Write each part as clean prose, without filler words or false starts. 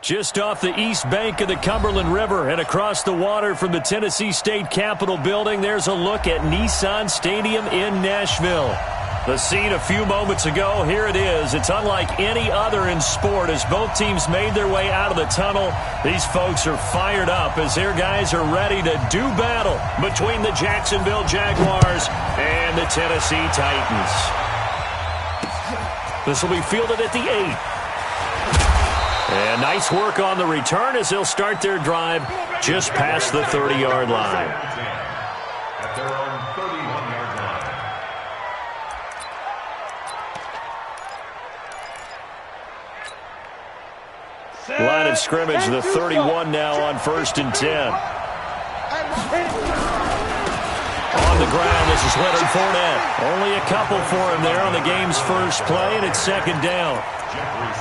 Just off the east bank of the Cumberland River and across the water from the Tennessee State Capitol building, there's a look at Nissan Stadium in Nashville. The scene a few moments ago, here it is. It's unlike any other in sport as both teams made their way out of the tunnel. These folks are fired up as their guys are ready to do battle between the Jacksonville Jaguars and the Tennessee Titans. This will be fielded at the 8. And nice work on the return as they'll start their drive just past the 30-yard line. At their own 31-yard line. Line of scrimmage, the 31 now on 1st and 10. On the ground, this is Leonard Fournette. Only a couple for him there on the game's first play, and it's 2nd down.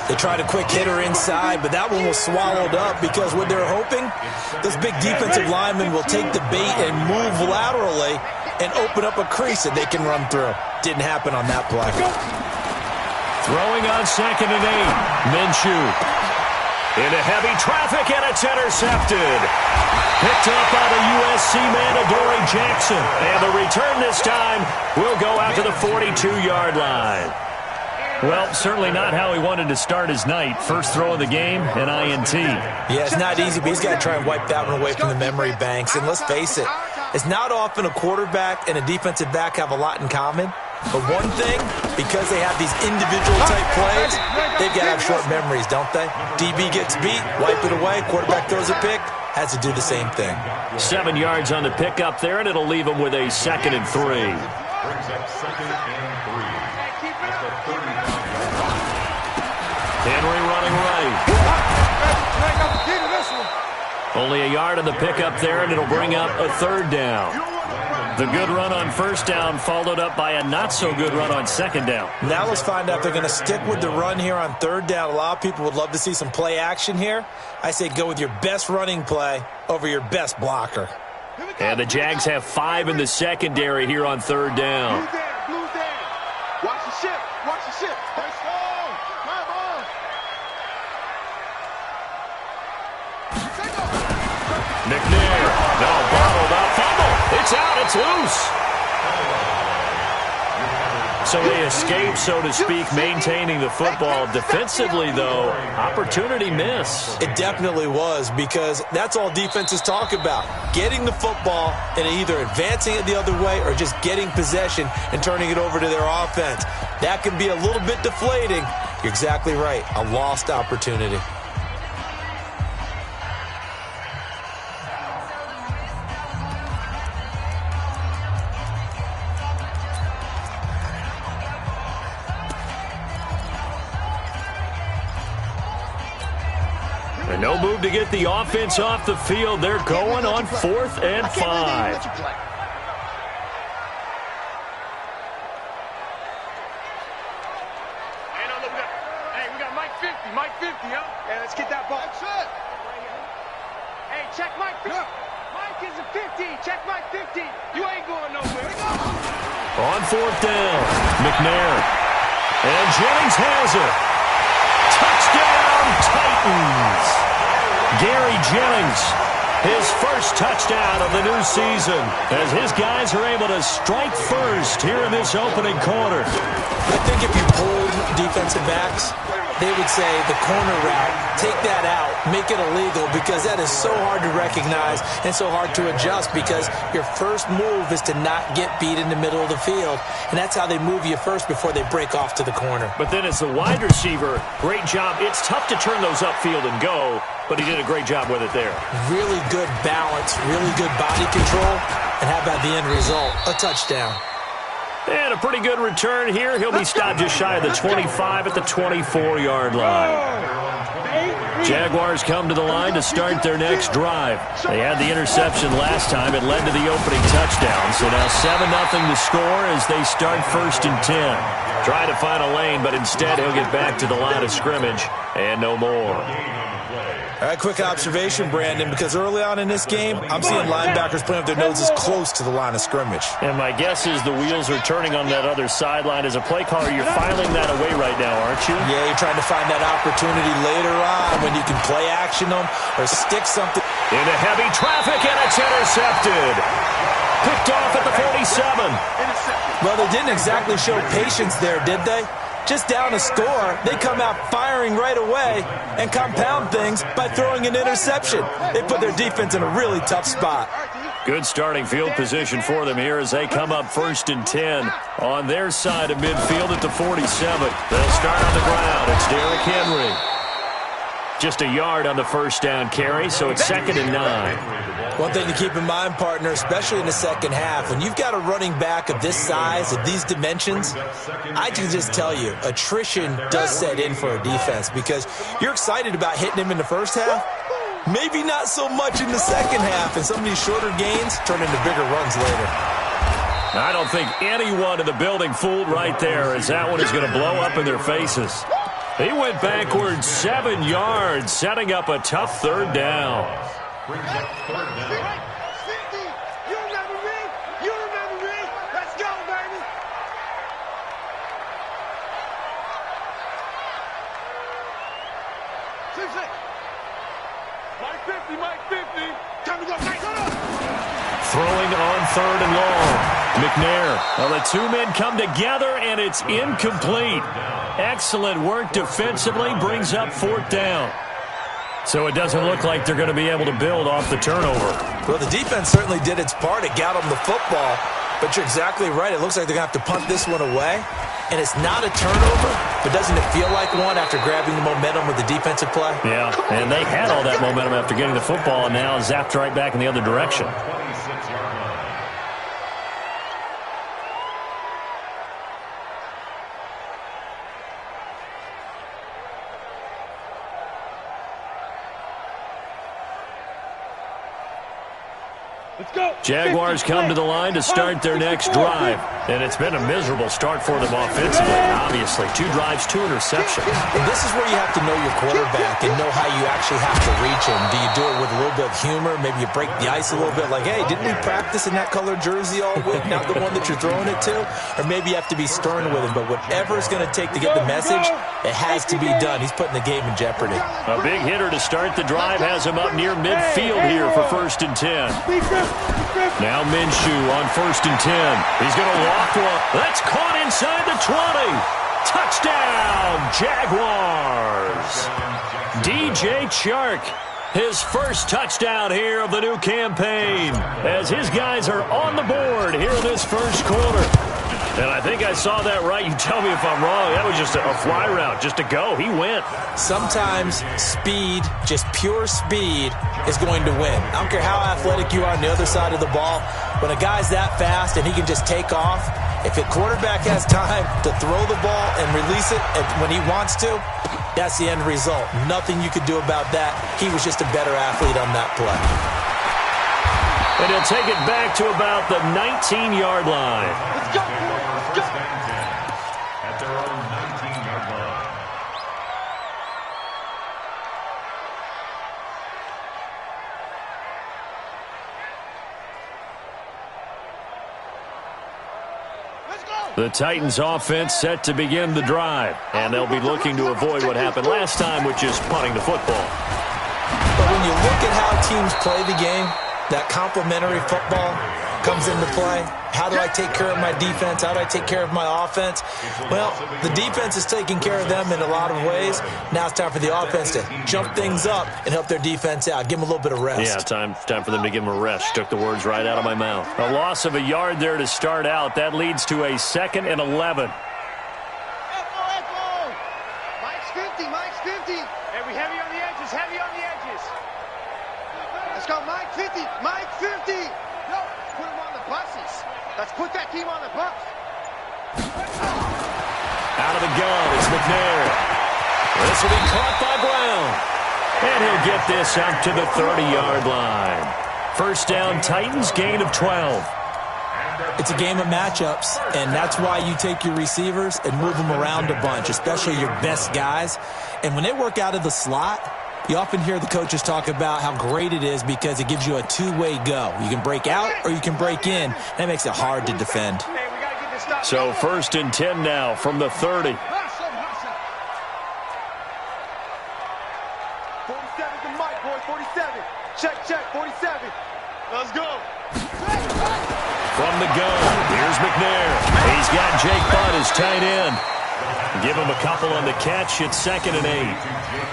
They tried a quick hitter inside, but that one was swallowed up because what they're hoping, this big defensive lineman will take the bait and move laterally and open up a crease that they can run through. Didn't happen on that play. Throwing on 2nd and 8. Minshew. Into heavy traffic, and it's intercepted. Picked up by the USC man, Adoree Jackson. And the return this time will go out to the 42-yard line. Well, certainly not how he wanted to start his night. First throw of the game, an INT. Yeah, it's not easy, but he's got to try and wipe that one away from the memory banks. And let's face it, it's not often a quarterback and a defensive back have a lot in common. But one thing, because they have these individual type plays, they've got to have short memories, don't they? DB gets beat, wipe it away, quarterback throws a pick, has to do the same thing. 7 yards on the pickup there, and it'll leave him with a 2nd and 3. Brings up 2nd and 3. Henry running right. Only a yard on the pickup there, and it'll bring up a 3rd down. The good run on 1st down followed up by a not-so-good run on 2nd down. Now let's find out if they're going to stick with the run here on 3rd down. A lot of people would love to see some play action here. I say go with your best running play over your best blocker. And the Jags have 5 in the secondary here on 3rd down. Blue down. Watch the ship. Watch the ship. Let's go. Come on. McNair. No, bottled up. Fumble. It's out. It's loose. So they escape, so to speak, maintaining the football. Defensively, though, opportunity miss. It definitely was, because that's all defenses talk about. Getting the football and either advancing it the other way or just getting possession and turning it over to their offense. That can be a little bit deflating. You're exactly right. A lost opportunity. And no move to get the offense off the field. They're going on 4th and 5. Hey, we got Mike 50. Mike 50, huh? Hey, let's get that ball. That's it. Hey, check Mike 50. Mike is a 50. Check Mike 50. You ain't going nowhere. On 4th down, McNair. And Jennings has it. Touchdown, Titans. Gary Jennings, his first touchdown of the new season, as his guys are able to strike first here in this opening quarter. I think if you pulled defensive backs, they would say the corner route, take that out, make it illegal, because that is so hard to recognize and so hard to adjust, because your first move is to not get beat in the middle of the field, and that's how they move you first before they break off to the corner. But then as the wide receiver, great job. It's tough to turn those upfield and go, but he did a great job with it there. Really good balance, really good body control, and how about the end result? A touchdown. And a pretty good return here. He'll be stopped just shy of the 25 at the 24-yard line. Jaguars come to the line to start their next drive. They had the interception last time. It led to the opening touchdown. So now 7-0 to score as they start 1st and 10. Try to find a lane, but instead he'll get back to the line of scrimmage and no more. All right, quick observation, Brandon, because early on in this game, I'm seeing linebackers playing with their noses close to the line of scrimmage. And my guess is the wheels are turning on that other sideline. As a play caller, you're filing that away right now, aren't you? Yeah, you're trying to find that opportunity later on when you can play action them or stick something. Into heavy traffic, and it's intercepted. Picked off at the 47. Well, they didn't exactly show patience there, did they? Just down a score, they come out firing right away and compound things by throwing an interception. They put their defense in a really tough spot. Good starting field position for them here as they come up 1st and 10 on their side of midfield at the 47. They'll start on the ground. It's Derrick Henry. Just a yard on the first down carry, so it's 2nd and 9. One thing to keep in mind, partner, especially in the second half, when you've got a running back of this size, of these dimensions, I can just tell you, attrition does set in for a defense because you're excited about hitting him in the first half, maybe not so much in the second half, and some of these shorter gains turn into bigger runs later. I don't think anyone in the building fooled right there as that one is going to blow up in their faces. He went backwards 7 yards, setting up a tough 3rd down. Brings up 3rd down. You remember me? You remember me? Let's go, baby. Mike 50, Mike 50. Time to go, Mike, hold up. Throwing on 3rd and long. McNair. Well, the two men come together, and it's incomplete. Excellent work defensively, brings up 4th down. So it doesn't look like they're going to be able to build off the turnover. Well, the defense certainly did its part. It got them the football. But you're exactly right. It looks like they're going to have to punt this one away. And it's not a turnover, but doesn't it feel like one after grabbing the momentum with the defensive play? Yeah, and they had all that momentum after getting the football, and now zapped right back in the other direction. 26-yard line. Let's go. Jaguars come to the line to start their next drive. And it's been a miserable start for them offensively, obviously. 2 drives, 2 interceptions. And this is where you have to know your quarterback and know how you actually have to reach him. Do you do it with a little bit of humor? Maybe you break the ice a little bit like, hey, didn't we practice in that colored jersey all week, not the one that you're throwing it to? Or maybe you have to be stern with him. But whatever it's going to take to get the message, it has to be done. He's putting the game in jeopardy. A big hitter to start the drive has him up near midfield here for 1st and 10. Now Minshew on 1st and 10. He's going to walk one. That's caught inside the 20. Touchdown, Jaguars. DJ Chark, his first touchdown here of the new campaign, as his guys are on the board here in this first quarter. And I think I saw that right. You tell me if I'm wrong. That was just a fly route, just to go. He went. Sometimes speed, just pure speed, is going to win. I don't care how athletic you are on the other side of the ball. When a guy's that fast and he can just take off, if a quarterback has time to throw the ball and release it when he wants to, that's the end result. Nothing you could do about that. He was just a better athlete on that play. And he'll take it back to about the 19-yard line. Let's go. Let's go. At their own 19-yard line. The Titans offense set to begin the drive, and they'll be looking to avoid what happened last time, which is punting the football. But when you look at how teams play the game, that complementary football comes into play. How do I take care of my defense? How do I take care of my offense? Well, the defense is taking care of them in a lot of ways. Now it's time for the offense to jump things up and help their defense out. Give them a little bit of rest. Yeah, time for them to give them a rest. Took the words right out of my mouth. A loss of a yard there to start out. That leads to a 2nd and 11. Mike's 50, Mike's 50. Hey, we heavy on the edges, heavy on the edges. Let's go, Mike 50, Mike 50. Yo, put him on the buses. Let's put that team on the bus. Out of the gun, it's McNair. This will be caught by Brown. And he'll get this out to the 30-yard line. First down, Titans, gain of 12. It's a game of matchups, and that's why you take your receivers and move them around a bunch, especially your best guys. And when they work out of the slot, You often hear the coaches talk about how great it is because it gives you a two-way go. You can break out or you can break in. That makes it hard to defend. So 1st and 10 now from the 30. 47 to Mike, boys. 47. Check, 47. Let's go. From the gun, here's McNair. He's got Jake Butt as tight end. Give him a couple on the catch. It's 2nd and 8.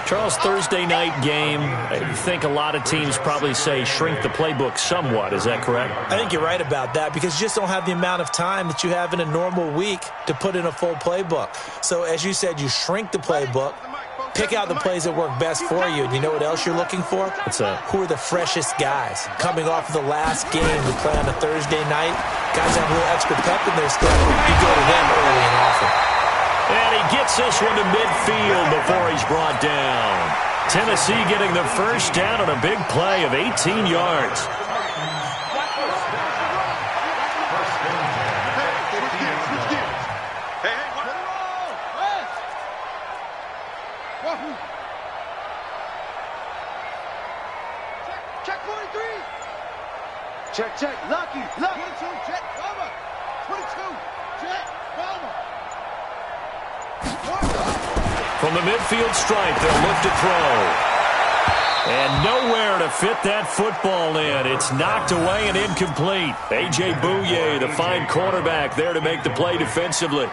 Charles, Thursday night game, I think a lot of teams probably say shrink the playbook somewhat. Is that correct? I think you're right about that because you just don't have the amount of time that you have in a normal week to put in a full playbook. So as you said, you shrink the playbook, pick out the plays that work best for you. And you know what else you're looking for? What's that? Who are the freshest guys? Coming off of the last game we play on a Thursday night, guys have a little extra pep in their step. You go to them early and often. And he gets this one to midfield before he's brought down. Tennessee getting the first down on a big play of 18 yards. Check 43. Check. Lucky. 22. Check. Bomber. 22. Check. Bomber. From the midfield stripe, they'll look to throw. And nowhere to fit that football in. It's knocked away and incomplete. A.J. Bouye, the fine quarterback, there to make the play defensively.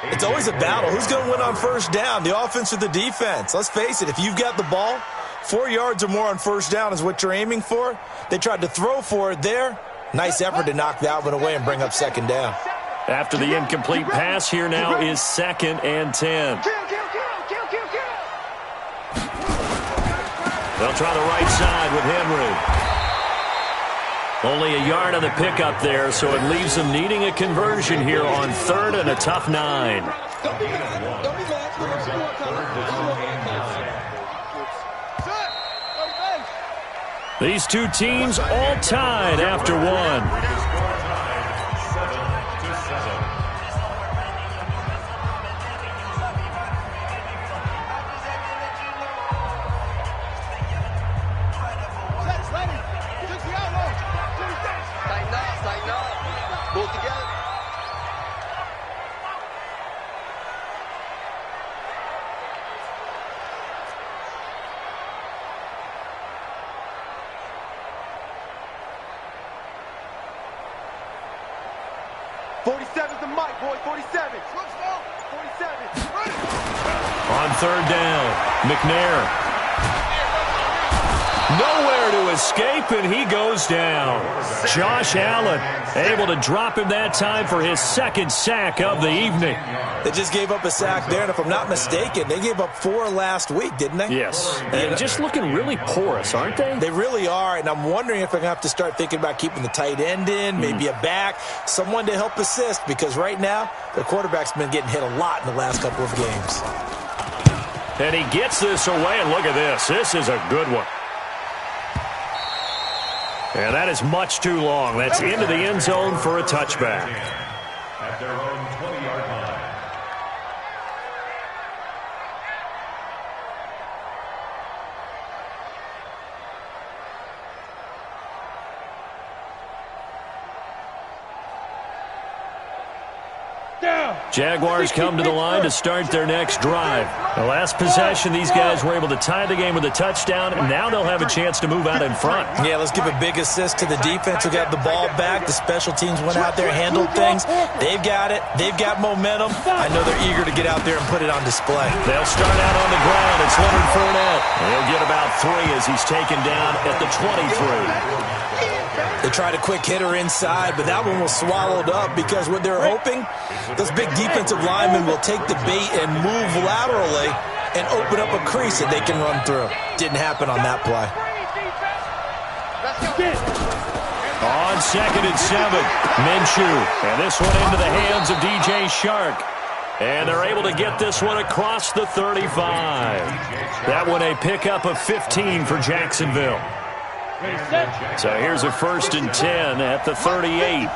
It's always a battle. Who's going to win on first down, the offense or the defense? Let's face it, if you've got the ball, 4 yards or more on first down is what you're aiming for. They tried to throw for it there. Nice effort to knock that one away and bring up 2nd down. After the incomplete pass, here now is 2nd and 10. They'll try the right side with Henry. Only a yard on the pickup there, so it leaves them needing a conversion here on 3rd and a tough 9. These two teams all tied after one. On 3rd down, McNair. Nowhere to escape, and he goes down. Josh Allen able to drop him that time for his 2nd sack of the evening. They just gave up a sack there, and if I'm not mistaken, they gave up 4 last week, didn't they? Yes. And just looking really porous, aren't they? They really are, and I'm wondering if they're going to have to start thinking about keeping the tight end in, maybe a back, someone to help assist, because right now, their quarterback's been getting hit a lot in the last couple of games. And he gets this away, and look at this. This is a good one. And that is much too long. That's into the end zone for a touchback. At their own 20-yard line. Jaguars come to the line to start their next drive. The last possession, these guys were able to tie the game with a touchdown, and now they'll have a chance to move out in front. Yeah, let's give a big assist to the defense who got the ball back. The special teams went out there, handled things. They've got it. They've got momentum. I know they're eager to get out there and put it on display. They'll start out on the ground. It's Leonard Fournette. He'll get about 3 as he's taken down at the 23. They tried a quick hitter inside, but that one was swallowed up because what they're hoping, those big defensive linemen will take the bait and move laterally and open up a crease that they can run through. Didn't happen on that play. On 2nd and 7, Minshew. And this one into the hands of DJ Shark. And they're able to get this one across the 35. That one a pickup of 15 for Jacksonville. So here's a 1st and 10 at the 38. Okay,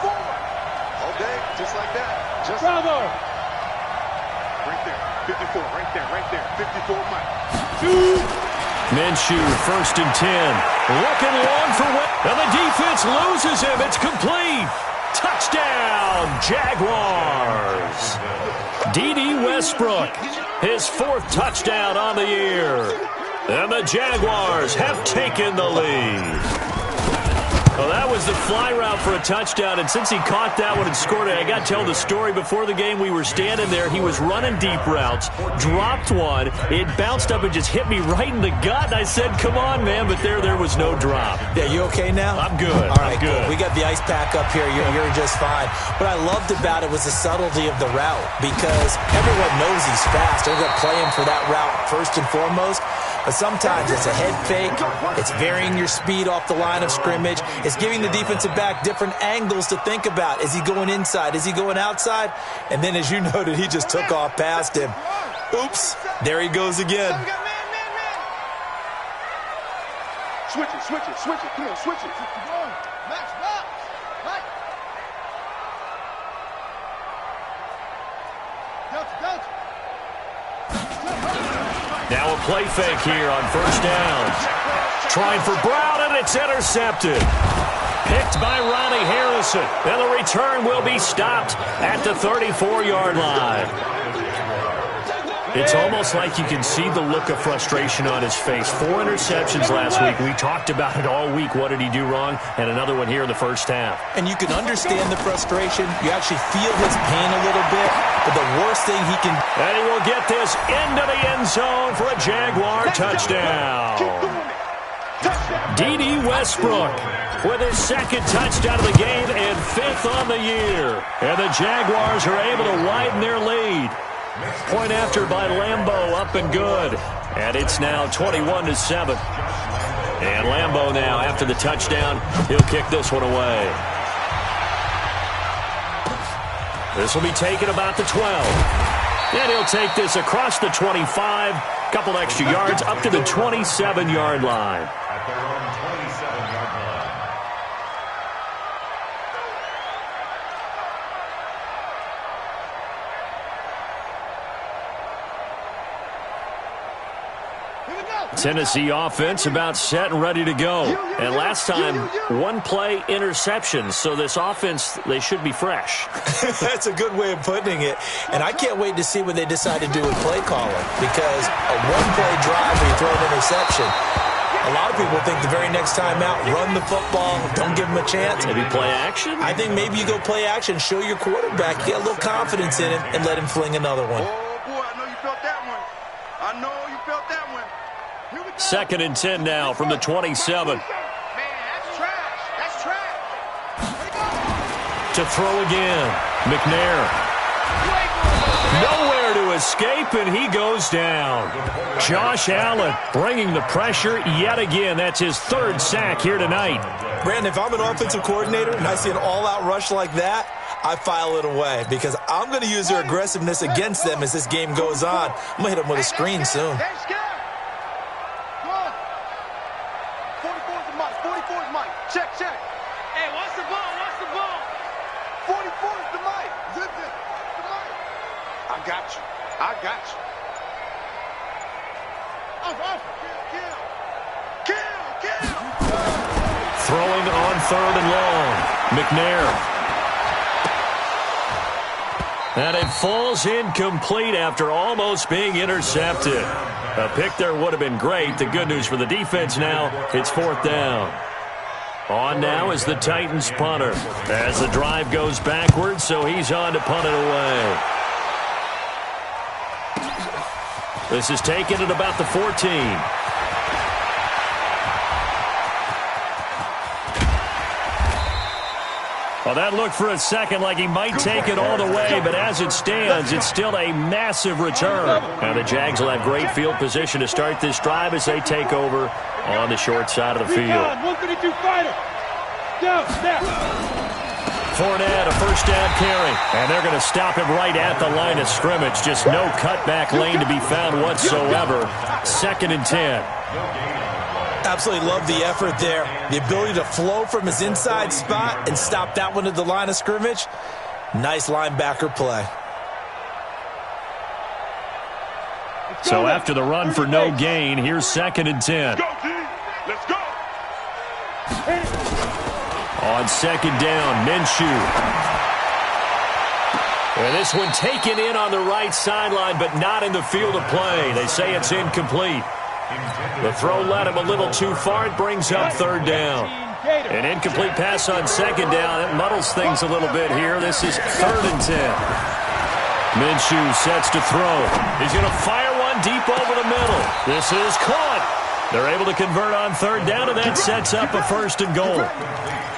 just like that. Just Bravo. Right there. 54, right there. 54, Mike. Minshew, 1st and 10. Looking long for and the defense loses him. It's complete. Touchdown, Jaguars. D.D. Westbrook, his 4th touchdown on the year. And the Jaguars have taken the lead. Well, that was the fly route for a touchdown, and since he caught that one and scored it, I got to tell the story. Before the game, we were standing there. He was running deep routes, dropped one. It bounced up and just hit me right in the gut, and I said, come on, man, but there was no drop. Yeah, you okay now? I'm good. All right, I'm good. Cool. We got the ice pack up here. You're just fine. What I loved about it was the subtlety of the route, because everyone knows he's fast. They're going to play him for that route first and foremost. But sometimes it's a head fake. It's varying your speed off the line of scrimmage. It's giving the defensive back different angles to think about. Is he going inside? Is he going outside? And then, as you noted, he just took off past him. Oops. There he goes again. Switch it. Come on, switch it. Max. Delta. Now a play fake here on 1st down. Trying for Brown, and it's intercepted. Picked by Ronnie Harrison. And the return will be stopped at the 34-yard line. It's almost like you can see the look of frustration on his face. 4 interceptions last week. We talked about it all week. What did he do wrong? And another one here in the 1st half. And you can understand the frustration. You actually feel his pain a little bit. But the worst thing he can... And he will get this into the end zone for a Jaguar touchdown. D.D. Westbrook with his 2nd touchdown of the game and 5th on the year. And the Jaguars are able to widen their lead. Point after by Lambeau, up and good. And it's now 21-7. And Lambeau now, after the touchdown, he'll kick this one away. This will be taken about the 12. And he'll take this across the 25. Couple extra yards up to the 27-yard line. At their own 27-yard line. Tennessee offense about set and ready to go. And last time, 1-play interception. So this offense, they should be fresh. That's a good way of putting it. And I can't wait to see what they decide to do with play calling. Because a 1-play drive where you throw an interception, a lot of people think the very next time out, run the football, don't give him a chance. Maybe play action? I think maybe you go play action, show your quarterback, get a little confidence in him, and let him fling another one. Oh, boy, I know you felt that one. 2nd and 10 now from the 27. Man, that's trash. To throw again. McNair. Nowhere to escape, and he goes down. Josh Allen bringing the pressure yet again. That's his 3rd sack here tonight. Brandon, if I'm an offensive coordinator and I see an all-out rush like that, I file it away because I'm going to use their aggressiveness against them as this game goes on. I'm going to hit them with a screen soon. 44's Mike. Check. Hey, watch the ball. 44's the Mike. Zip it. The Mike. I got you. Kill. Throwing on 3rd and long. McNair. And it falls incomplete after almost being intercepted. A pick there would have been great. The good news for the defense now, it's 4th down. On now is the Titans punter. As the drive goes backwards, so he's on to punt it away. This is taken at about the 14. Well, that looked for a second like he might take it all the way, but as it stands, it's still a massive return. And the Jags will have great field position to start this drive as they take over on the short side of the field. 152 fighter. Down, snap. Fournette, a 1st down carry. And they're going to stop him right at the line of scrimmage. Just no cutback lane to be found whatsoever. 2nd and 10. Absolutely love the effort there. The ability to flow from his inside spot and stop that one at the line of scrimmage. Nice linebacker play. So after the run for no gain, here's 2nd and 10. Let's go. On 2nd down, Minshew. And this one taken in on the right sideline, but not in the field of play. They say it's incomplete. The throw led him a little too far. It brings up 3rd down. An incomplete pass on 2nd down. It muddles things a little bit here. This is 3rd and 10. Minshew sets to throw. He's going to fire one deep over the middle. This is caught. They're able to convert on 3rd down, and that sets up a 1st and goal.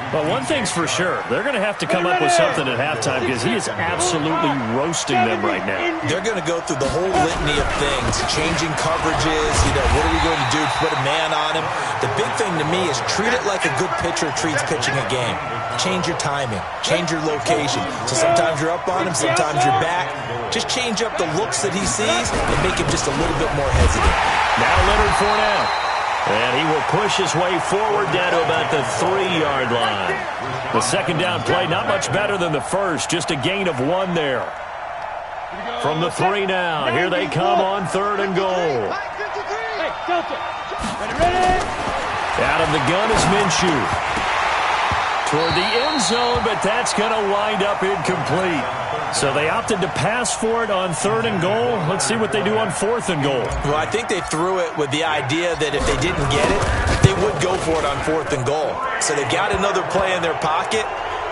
Well, one thing's for sure. They're going to have to come up with something at halftime because he is absolutely roasting them right now. They're going to go through the whole litany of things, changing coverages, what are we going to do to put a man on him? The big thing to me is treat it like a good pitcher treats pitching a game. Change your timing, change your location. So sometimes you're up on him, sometimes you're back. Just change up the looks that he sees and make him just a little bit more hesitant. Now Leonard Fournette. And he will push his way forward down to about the 3-yard line. The 2nd down play, not much better than the first, just a gain of 1 there. From the 3 now, here they come on 3rd and goal. Out of the gun is Minshew. Toward the end zone, but that's going to wind up incomplete. So they opted to pass for it on 3rd and goal. Let's see what they do on 4th and goal. Well, I think they threw it with the idea that if they didn't get it, they would go for it on 4th and goal. So they've got another play in their pocket.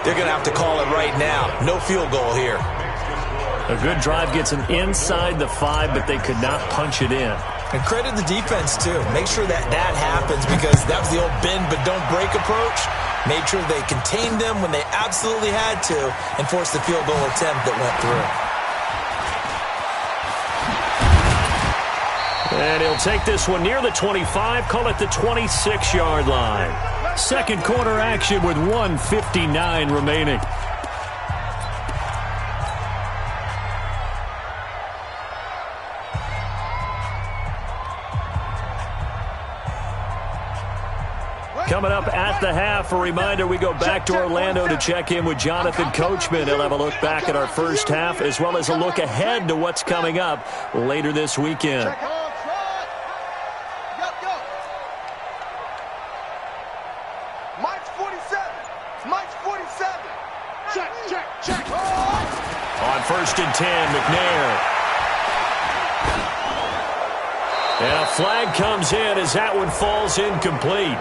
They're going to have to call it right now. No field goal here. A good drive gets them inside the 5, but they could not punch it in. And credit the defense, too. Make sure that happens because that was the old bend but don't break approach. Made sure they contained them when they absolutely had to and forced the field goal attempt that went through. And he'll take this one near the 25, call it the 26-yard line. 2nd quarter action with 1:59 remaining. Coming up at the half, a reminder, we go back to Orlando to check in with Jonathan Coachman. He'll have a look back at our first half as well as a look ahead to what's coming up later this weekend. Mike's 47. Mike's 47. Check. On 1st and 10, McNair. And a flag comes in as that one falls incomplete.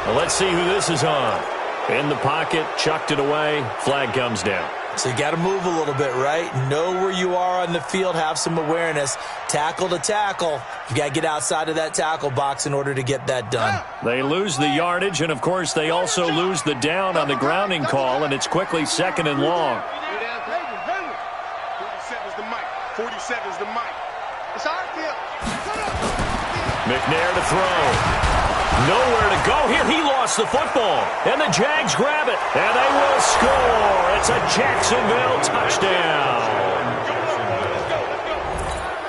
Well, let's see who this is on. In the pocket, chucked it away, flag comes down. So you got to move a little bit, right? Know where you are on the field, have some awareness. Tackle to tackle. You got to get outside of that tackle box in order to get that done. They lose the yardage, and of course they also lose the down on the grounding call, and it's quickly 2nd and long. 47's the mic. 47's the mic. It's our field. McNair to throw. Nowhere to go here. He lost the football. And the Jags grab it. And they will score. It's a Jacksonville touchdown.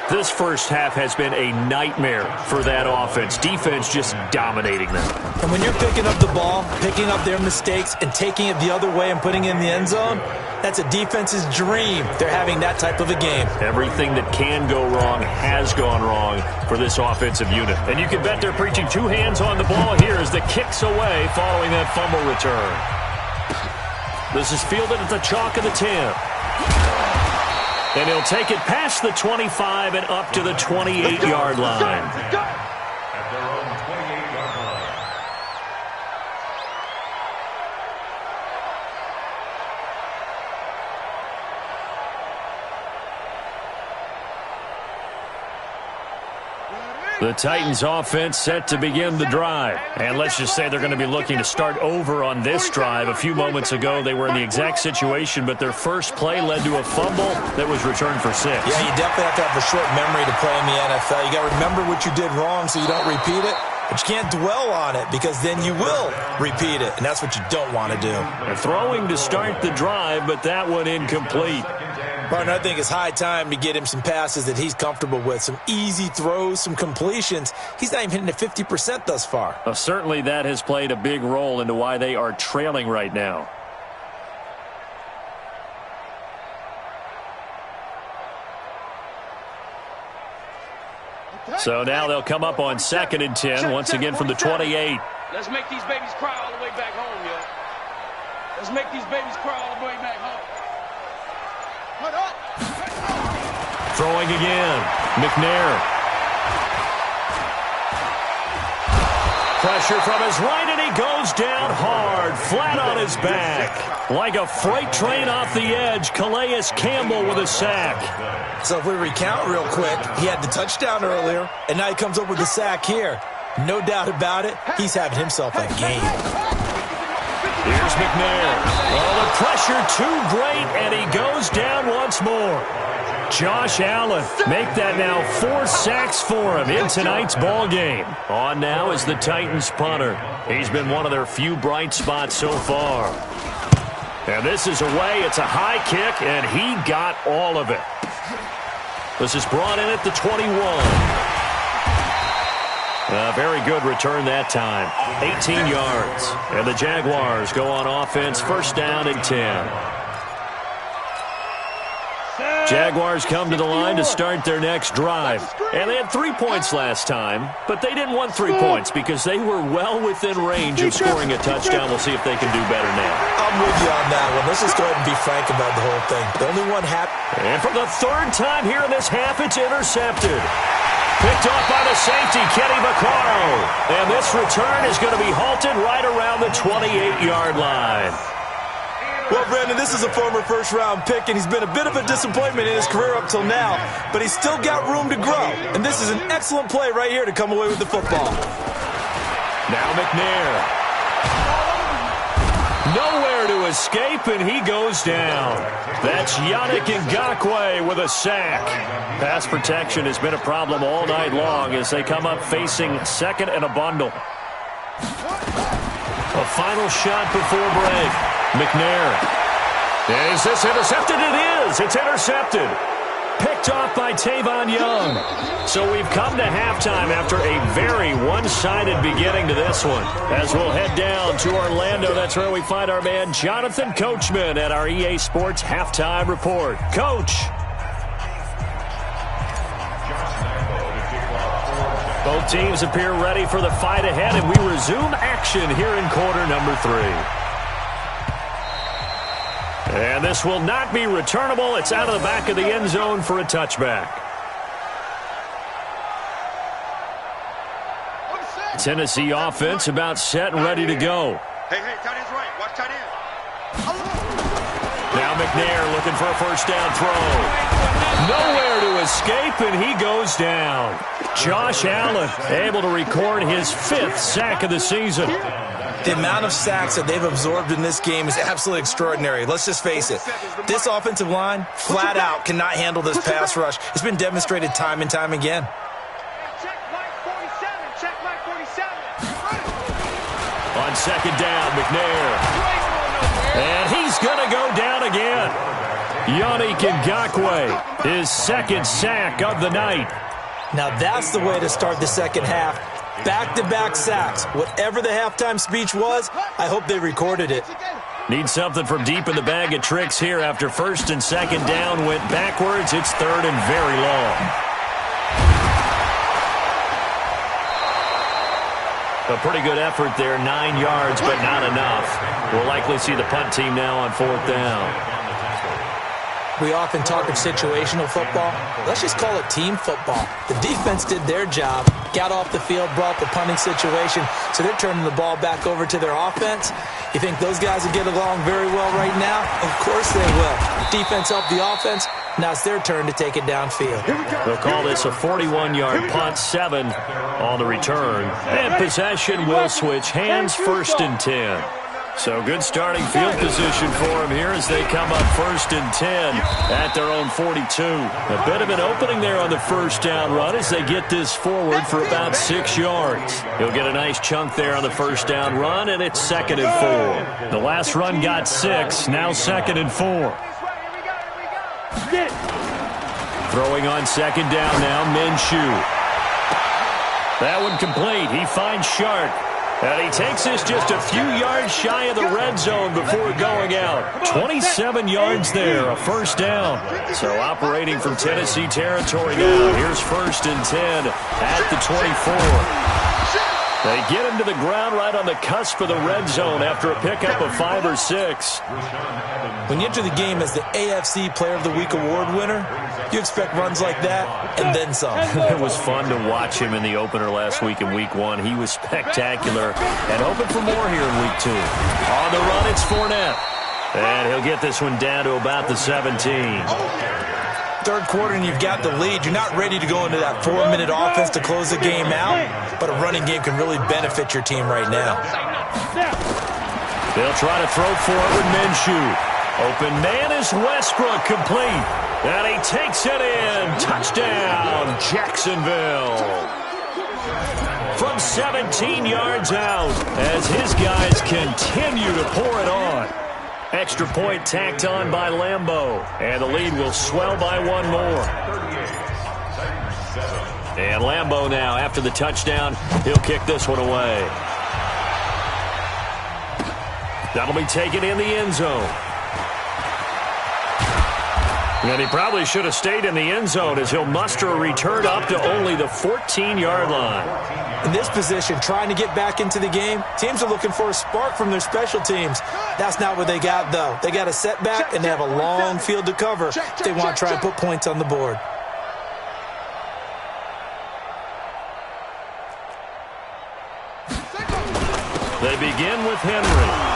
This first half has been a nightmare for that offense. Defense just dominating them. And when you're picking up the ball, picking up their mistakes, and taking it the other way and putting it in the end zone, that's a defense's dream. They're having that type of a game. Everything that can go wrong has gone wrong for this offensive unit. And you can bet they're preaching 2 hands on the ball here as the kick's away following that fumble return. This is fielded at the chalk of the 10. And he'll take it past the 25 and up to the 28-yard line. At their own 28-yard line. The Titans offense set to begin the drive. And let's just say they're going to be looking to start over on this drive. A few moments ago, they were in the exact situation, but their first play led to a fumble that was returned for 6. Yeah, you definitely have to have a short memory to play in the NFL. You got to remember what you did wrong so you don't repeat it. But you can't dwell on it because then you will repeat it, and that's what you don't want to do. They're throwing to start the drive, but that one incomplete. Partner, I think it's high time to get him some passes that he's comfortable with, some easy throws, some completions. He's not even hitting at 50% thus far. Certainly that has played a big role into why they are trailing right now. So now they'll come up on 2nd and 10, once again from the 28. Let's make these babies cry all the way back home, yo. Let's make these babies cry all the way back home. Throwing again. McNair. Pressure from his right, and he goes down hard, flat on his back. Like a freight train off the edge, Calais Campbell with a sack. So if we recount real quick, he had the touchdown earlier, and now he comes up with the sack here. No doubt about it, he's having himself a game. Here's McNair. Oh, the pressure too great, and he goes down once more. Josh Allen, make that now 4 sacks for him in tonight's ball game. On now is the Titans punter. He's been one of their few bright spots so far. And this is away. It's a high kick, and he got all of it. This is brought in at the 21. A very good return that time. 18 yards. And the Jaguars go on offense, 1st down and 10. Jaguars come to the line to start their next drive. And they had 3 points last time, but they didn't want 3 points because they were well within range of scoring a touchdown. We'll see if they can do better now. I'm with you on that one. Let's just go ahead and be frank about the whole thing. The only one And for the 3rd time here in this half, it's intercepted. Picked off by the safety, Kenny Vaccaro. And this return is going to be halted right around the 28-yard line. Well, Brandon, this is a former first-round pick, and he's been a bit of a disappointment in his career up till now, but he's still got room to grow. And this is an excellent play right here to come away with the football. Now McNair. Nowhere to escape, and he goes down. That's Yannick Ngakoue with a sack. Pass protection has been a problem all night long as they come up facing 2nd and a bundle. A final shot before break. McNair. Is this intercepted? It is. It's intercepted. Picked off by Tavon Young. So we've come to halftime after a very one-sided beginning to this one. As we'll head down to Orlando, that's where we find our man Jonathan Coachman at our EA Sports Halftime Report. Coach. Both teams appear ready for the fight ahead, and we resume action here in quarter number 3. And this will not be returnable. It's out of the back of the end zone for a touchback. Tennessee offense about set and ready to go. Hey, tight end's right. Watch tight end. Now McNair looking for a 1st down throw. Nowhere to escape, and he goes down. Josh Allen able to record his 5th sack of the season. The amount of sacks that they've absorbed in this game is absolutely extraordinary. Let's just face it. This offensive line, flat out, cannot handle this pass rush. It's been demonstrated time and time again. Check Mike 47. Check Mike 47. On 2nd down, McNair. And he's going to go down again. Yannick Ngakoue, his 2nd sack of the night. Now that's the way to start the second half. Back-to-back sacks. Whatever the halftime speech was, I hope they recorded it. Need something from deep in the bag of tricks here after 1st and 2nd down went backwards. It's 3rd and very long. A pretty good effort there, 9 yards, but not enough. We'll likely see the punt team now on 4th down. We often talk of situational football. Let's just call it team football. The defense did their job, got off the field, brought the punting situation, so they're turning the ball back over to their offense. You think those guys will get along very well right now? Of course they will. Defense helped the offense. Now it's their turn to take it downfield. They'll call this a 41-yard punt, 7 on the return. And possession will switch hands, 1st and 10. So good starting field position for them here as they come up 1st and 10 at their own 42. A bit of an opening there on the 1st down run as they get this forward for about 6 yards. He'll get a nice chunk there on the 1st down run, and it's 2nd and 4. The last run got 6, now 2nd and 4. Throwing on 2nd down now, Minshew. That one complete. He finds Shark. And he takes this just a few yards shy of the red zone before going out. 27 yards there, a first down. So operating from Tennessee territory now. Here's 1st and 10 at the 24. They get him to the ground right on the cusp of the red zone after a pickup of 5 or 6. When you enter the game as the AFC Player of the Week award winner, you expect runs like that and then some. It was fun to watch him in the opener last week in Week 1. He was spectacular and hoping for more here in Week 2. On the run, it's Fournette. And he'll get this one down to about the 17. Third quarter and you've got the lead. You're not ready to go into that 4-minute offense to close the game out, but a running game can really benefit your team right now. They'll try to throw for it with Minshew. Open man is Westbrook, complete. And he takes it in. Touchdown, Jacksonville. From 17 yards out as his guys continue to pour it on. Extra point tacked on by Lambeau. And the lead will swell by one more. And Lambeau now, after the touchdown, he'll kick this one away. That'll be taken in the end zone. And he probably should have stayed in the end zone as he'll muster a return up to only the 14-yard line. In this position, trying to get back into the game, teams are looking for a spark from their special teams. That's not what they got, though. They got a setback, and they have a long field to cover if they want to try and put points on the board. They begin with Henry.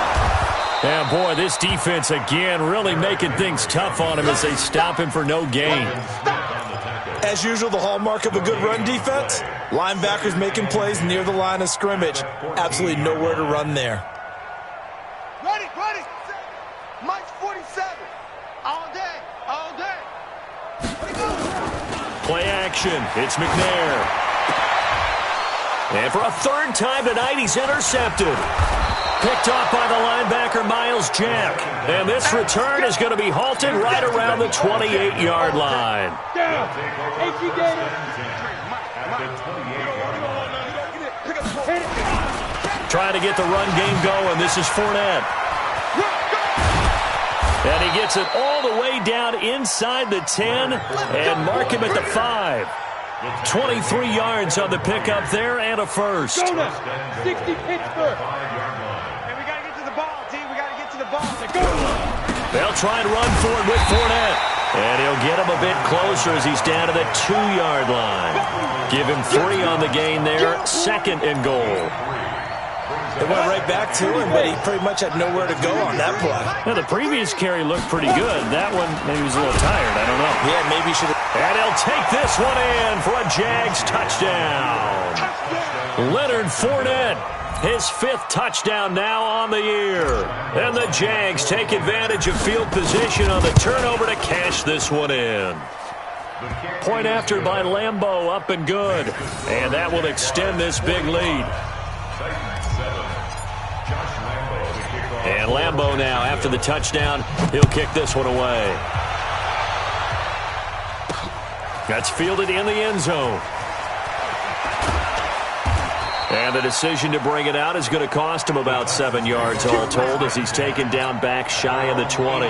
And, boy, this defense, again, really making things tough on him as they stop him for no gain. As usual, the hallmark of a good run defense, linebackers making plays near the line of scrimmage. Absolutely nowhere to run there. Ready. Mike's 47. All day. Play action. It's McNair. And for a third time tonight, he's intercepted. Picked off by the linebacker, Miles Jack. And this return is going to be halted right around the 28-yard line. Trying to get the run game going. This is Fournette. And he gets it all the way down inside the 10 and mark him at the 5. 23 yards on the pickup there and a first. 60 Pittsburgh. They'll try and run for it with Fournette. And he'll get him a bit closer as he's down to the 2-yard line. Give him 3 on the gain there. 2nd and goal. They went right back to him, but he pretty much had nowhere to go on that play. Well, the previous carry looked pretty good. That one, maybe he was a little tired. I don't know. Yeah, maybe he should have. And he'll take this one in for a Jags touchdown. Leonard Fournette. His 5th touchdown now on the year. And the Jags take advantage of field position on the turnover to cash this one in. Point after by Lambeau, up and good. And that will extend this big lead. And Lambeau now, after the touchdown, he'll kick this one away. That's fielded in the end zone. And the decision to bring it out is going to cost him about 7 yards all told as he's taken down back shy of the 20.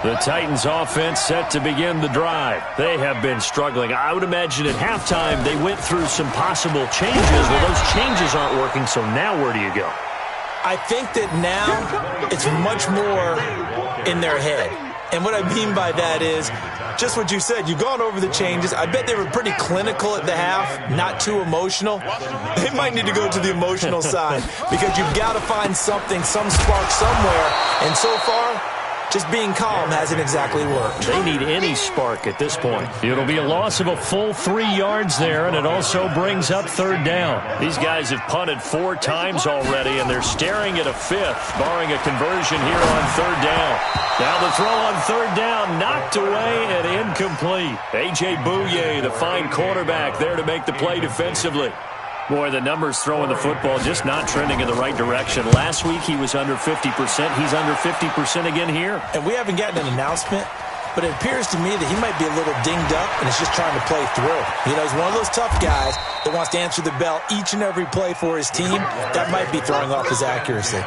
The Titans offense set to begin the drive. They have been struggling. I would imagine at halftime they went through some possible changes. Well, those changes aren't working, so now where do you go? I think that now it's much more in their head. And what I mean by that is just what you said. You've gone over the changes. I bet they were pretty clinical at the half, not too emotional. They might need to go to the emotional side because you've got to find something, some spark somewhere. And so far, just being calm hasn't exactly worked. They need any spark at this point. It'll be a loss of a full 3 yards there, and it also brings up 3rd down. These guys have punted 4 times already, and they're staring at a 5th, barring a conversion here on 3rd down. Now the throw on 3rd down, knocked away and incomplete. A.J. Bouye, the fine quarterback, there to make the play defensively. Boy, the numbers throwing the football just not trending in the right direction. Last week he was under 50%. He's under 50% again here. And we haven't gotten an announcement, but it appears to me that he might be a little dinged up and is just trying to play through. You know, he's one of those tough guys that wants to answer the bell each and every play for his team. That might be throwing off his accuracy.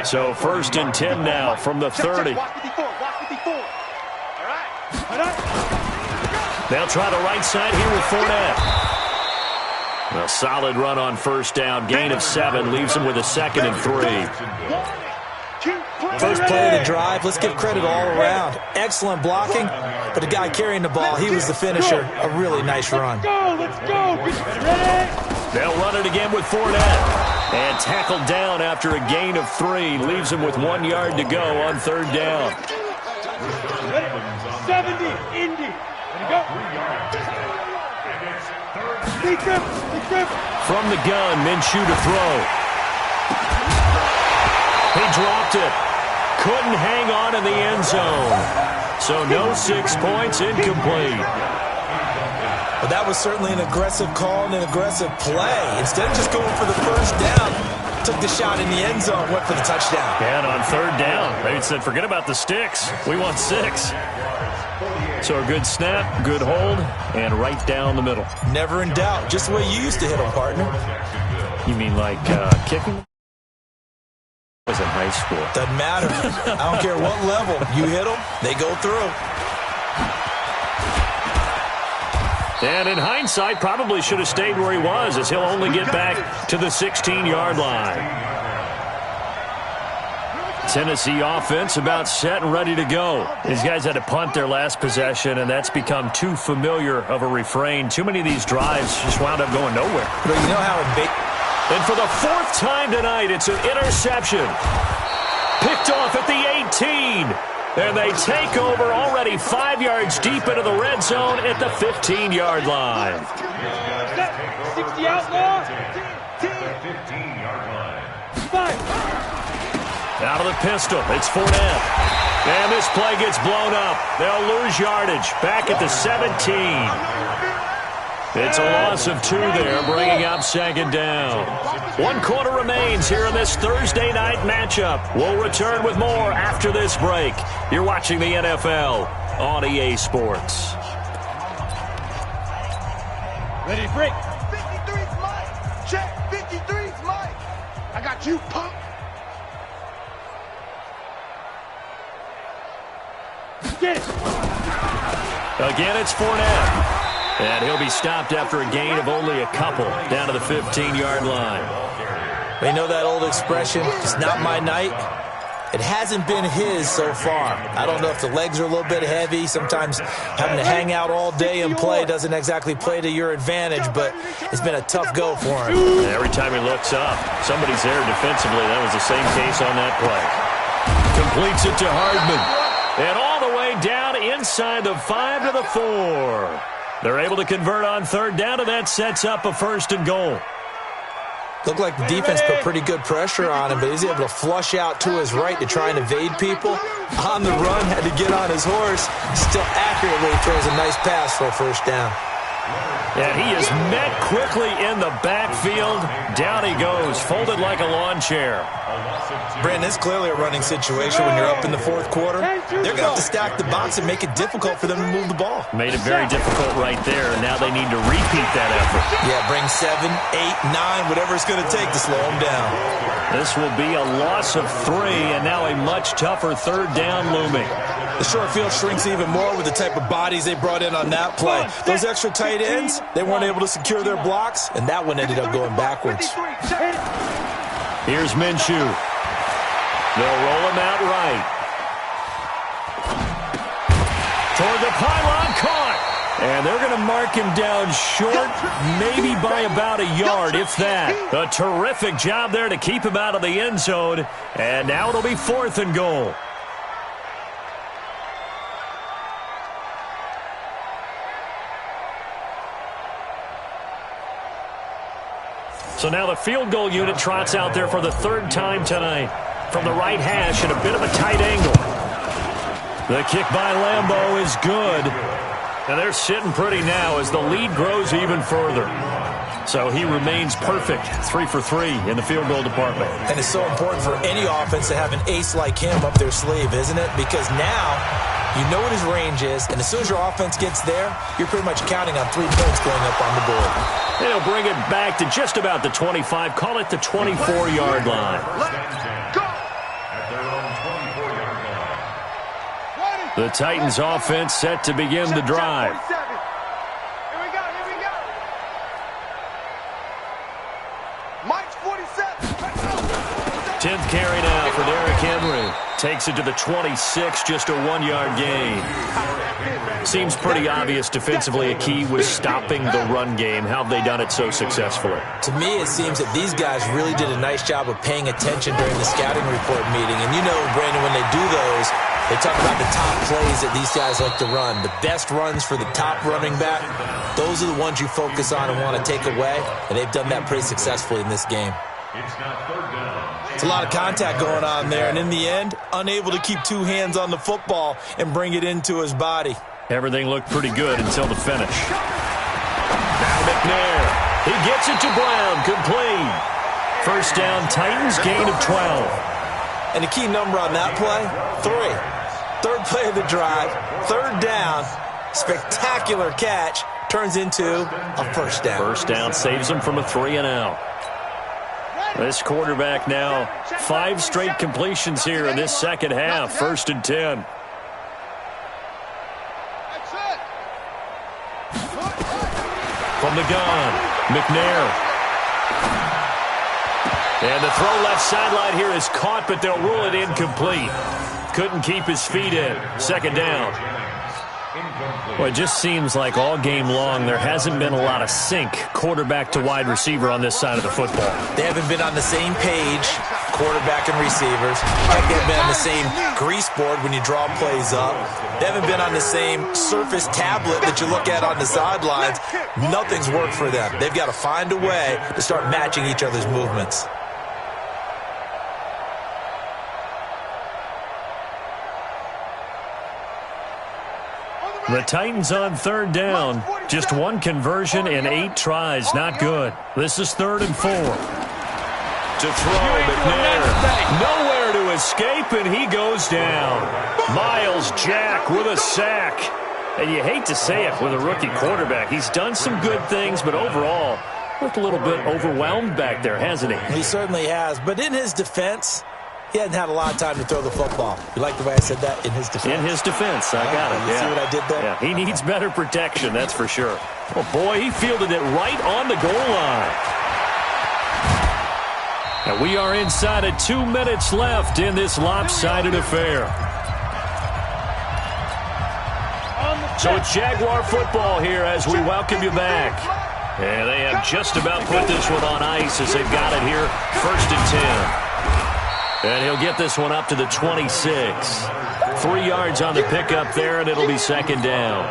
So 1st and 10 now from the 30. They'll try the right side here with Fournette. A solid run on 1st down. Gain of 7 leaves him with a 2nd and 3. First play of the drive, let's give credit all around. Excellent blocking, but the guy carrying the ball, he was the finisher. A really nice run. Let's go. They'll run it again with Fournette. And tackled down after a gain of 3. Leaves him with 1 yard to go on 3rd down. 70, Indy. Ready, go. From the gun, Minshew to throw. He dropped it. Couldn't hang on in the end zone. So no 6 points, incomplete. Well, that was certainly an aggressive call and an aggressive play. Instead of just going for the 1st down, took the shot in the end zone, went for the touchdown. And on 3rd down, they said, forget about the sticks. We want 6. So a good snap, good hold, and right down the middle. Never in doubt. Just the way you used to hit them, partner. You mean like kicking? Was in high school. Doesn't matter. I don't care what level. You hit them, they go through. And in hindsight, probably should have stayed where he was, as he'll only get back to the 16-yard line. Tennessee offense about set and ready to go. These guys had to punt their last possession, and that's become too familiar of a refrain. Too many of these drives just wound up going nowhere. But you know how it and for the 4th time tonight, it's an interception. Picked off at the 18. And they take over already 5 yards deep into the red zone at the 15-yard line. 60 outlaw. 15-yard line. 5. Out of the pistol, it's Fournette. And this play gets blown up. They'll lose yardage back at the 17. It's a loss of 2 there, bringing up 2nd down. 1 quarter remains here in this Thursday night matchup. We'll return with more after this break. You're watching the NFL on EA Sports. Ready to break. 53's Mike. Check. 53's Mike. I got you, punk. Get it. Again, it's Fournette. And he'll be stopped after a gain of only a couple down to the 15-yard line. They know that old expression, it's not my night. It hasn't been his so far. I don't know if the legs are a little bit heavy. Sometimes having to hang out all day and play doesn't exactly play to your advantage, but it's been a tough go for him. And every time he looks up, somebody's there defensively. That was the same case on that play. Completes it to Hardman. And all the way down inside the 5 to the 4. They're able to convert on 3rd down, and that sets up a 1st and goal. Looked like the defense put pretty good pressure on him, but he's able to flush out to his right to try and evade people. On the run, had to get on his horse. Still accurately throws a nice pass for a 1st down. And he is met quickly in the backfield. Down he goes, folded like a lawn chair. Brandon, it's clearly a running situation when you're up in the 4th quarter. They're going to have to stack the box and make it difficult for them to move the ball. Made it very difficult right there, and now they need to repeat that effort. Yeah, bring 7, 8, 9, whatever it's going to take to slow them down. This will be a loss of 3, and now a much tougher 3rd down looming. The short field shrinks even more with the type of bodies they brought in on that play. Those extra tight ends, they weren't able to secure their blocks, and that one ended up going backwards. Here's Minshew. They'll roll him out right. Toward the pylon, caught. And they're going to mark him down short, maybe by about a yard, if that. A terrific job there to keep him out of the end zone. And now it'll be 4th and goal. So now the field goal unit trots out there for the 3rd time tonight. From the right hash at a bit of a tight angle. The kick by Lambeau is good. And they're sitting pretty now as the lead grows even further. So he remains perfect, 3 for 3 in the field goal department. And it's so important for any offense to have an ace like him up their sleeve, isn't it? Because now you know what his range is, and as soon as your offense gets there, you're pretty much counting on 3 points going up on the board. They'll bring it back to just about the 25, call it the 24-yard line. The Titans offense set to begin the drive. Here we go. 10th carry now for Derrick Henry. Takes it to the 26, just a 1-yard gain. Seems pretty obvious defensively a key was stopping the run game. How have they done it so successfully? To me, it seems that these guys really did a nice job of paying attention during the scouting report meeting. And you know, Brandon, when they do those, they talk about the top plays that these guys like to run. The best runs for the top running back, those are the ones you focus on and want to take away. And they've done that pretty successfully in this game. It's a lot of contact going on there, and in the end, unable to keep 2 hands on the football and bring it into his body. Everything looked pretty good until the finish. Now McNair. He gets it to Brown, complete. First down, Titans, gain of 12. And the key number on that play, 3. Third play of the drive, 3rd down, spectacular catch, turns into a first down. First down saves them from a 3-and-out. This quarterback now, 5 straight completions here in this second half. 1st and 10. From the gun, McNair. And the throw left sideline here is caught, but they'll rule it incomplete. Couldn't keep his feet in. 2nd down. Well, it just seems like all game long there hasn't been a lot of sync quarterback to wide receiver on this side of the football. They haven't been on the same page, quarterback and receivers. Heck, they haven't been on the same grease board when you draw plays up. They haven't been on the same surface tablet that you look at on the sidelines. Nothing's worked for them. They've got to find a way to start matching each other's movements. The Titans on 3rd down. Just 1 conversion and 8 tries. Not good. This is 3rd and 4. To throw, McNair. Nowhere to escape, and he goes down. Miles Jack with a sack. And you hate to say it with a rookie quarterback. He's done some good things, but overall, looked a little bit overwhelmed back there, hasn't he? He certainly has. But in his defense, he hadn't had a lot of time to throw the football. You like the way I said that? In his defense? In his defense. I got it. You see what I did there? Yeah, he needs better protection, that's for sure. Oh, boy, he fielded it right on the goal line. And we are inside of 2 minutes left in this lopsided affair. So it's Jaguar football here as we welcome you back. And they have just about put this one on ice as they've got it here. 1st and 10. And he'll get this one up to the 26. 3 yards on the pickup there, and it'll be 2nd down.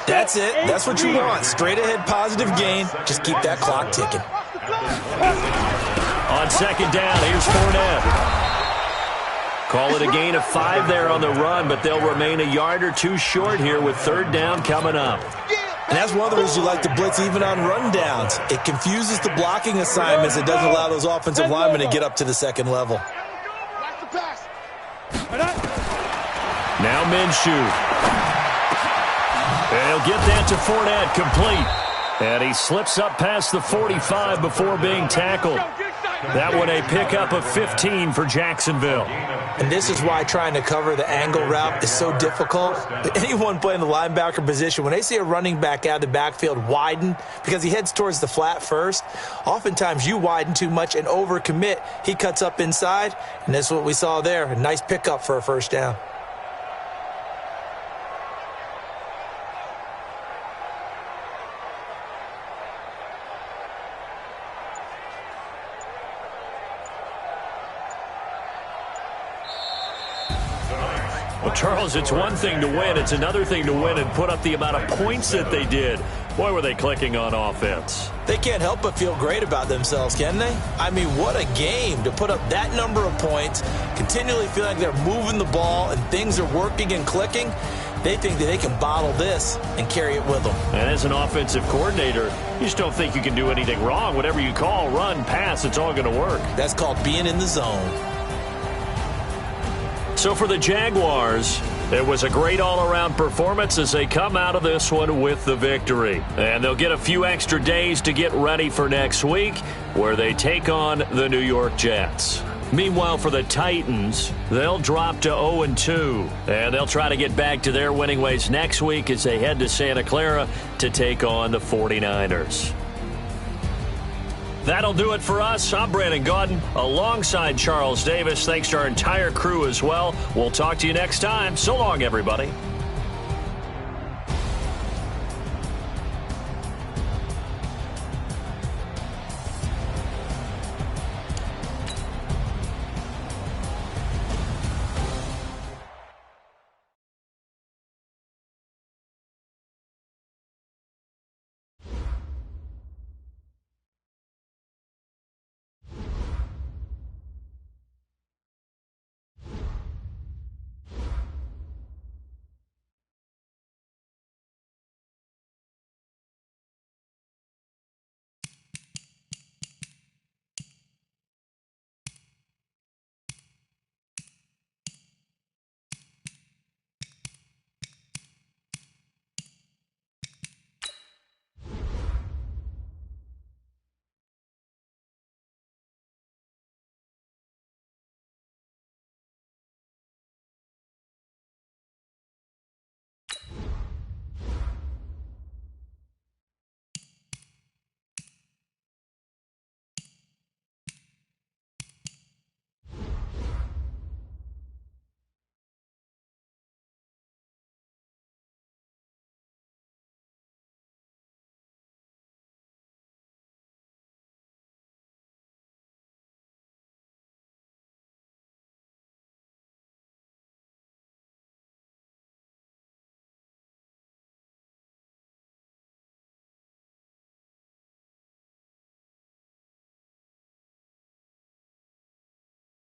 That's it. That's what you want. Straight ahead positive gain. Just keep that clock ticking. On 2nd down, here's Fournette. Call it a gain of 5 there on the run, but they'll remain a yard or 2 short here with 3rd down coming up. And that's one of the reasons you like to blitz even on rundowns. It confuses the blocking assignments. It doesn't allow those offensive linemen to get up to the 2nd level. Now Minshew. And he'll get that to Fournette, complete. And he slips up past the 45 before being tackled. That one a pickup of 15 for Jacksonville. And this is why trying to cover the angle route is so difficult. Anyone playing the linebacker position, when they see a running back out of the backfield widen because he heads towards the flat first, oftentimes you widen too much and overcommit. He cuts up inside, and that's what we saw there. A nice pickup for a 1st down. Well, Charles, it's one thing to win. It's another thing to win and put up the amount of points that they did. Boy, were they clicking on offense. They can't help but feel great about themselves, can they? I mean, what a game to put up that number of points, continually feeling like they're moving the ball and things are working and clicking. They think that they can bottle this and carry it with them. And as an offensive coordinator, you just don't think you can do anything wrong. Whatever you call, run, pass, it's all going to work. That's called being in the zone. So for the Jaguars, it was a great all-around performance as they come out of this one with the victory. And they'll get a few extra days to get ready for next week, where they take on the New York Jets. Meanwhile, for the Titans, they'll drop to 0-2, and they'll try to get back to their winning ways next week as they head to Santa Clara to take on the 49ers. That'll do it for us. I'm Brandon Gaudin alongside Charles Davis. Thanks to our entire crew as well. We'll talk to you next time. So long, everybody.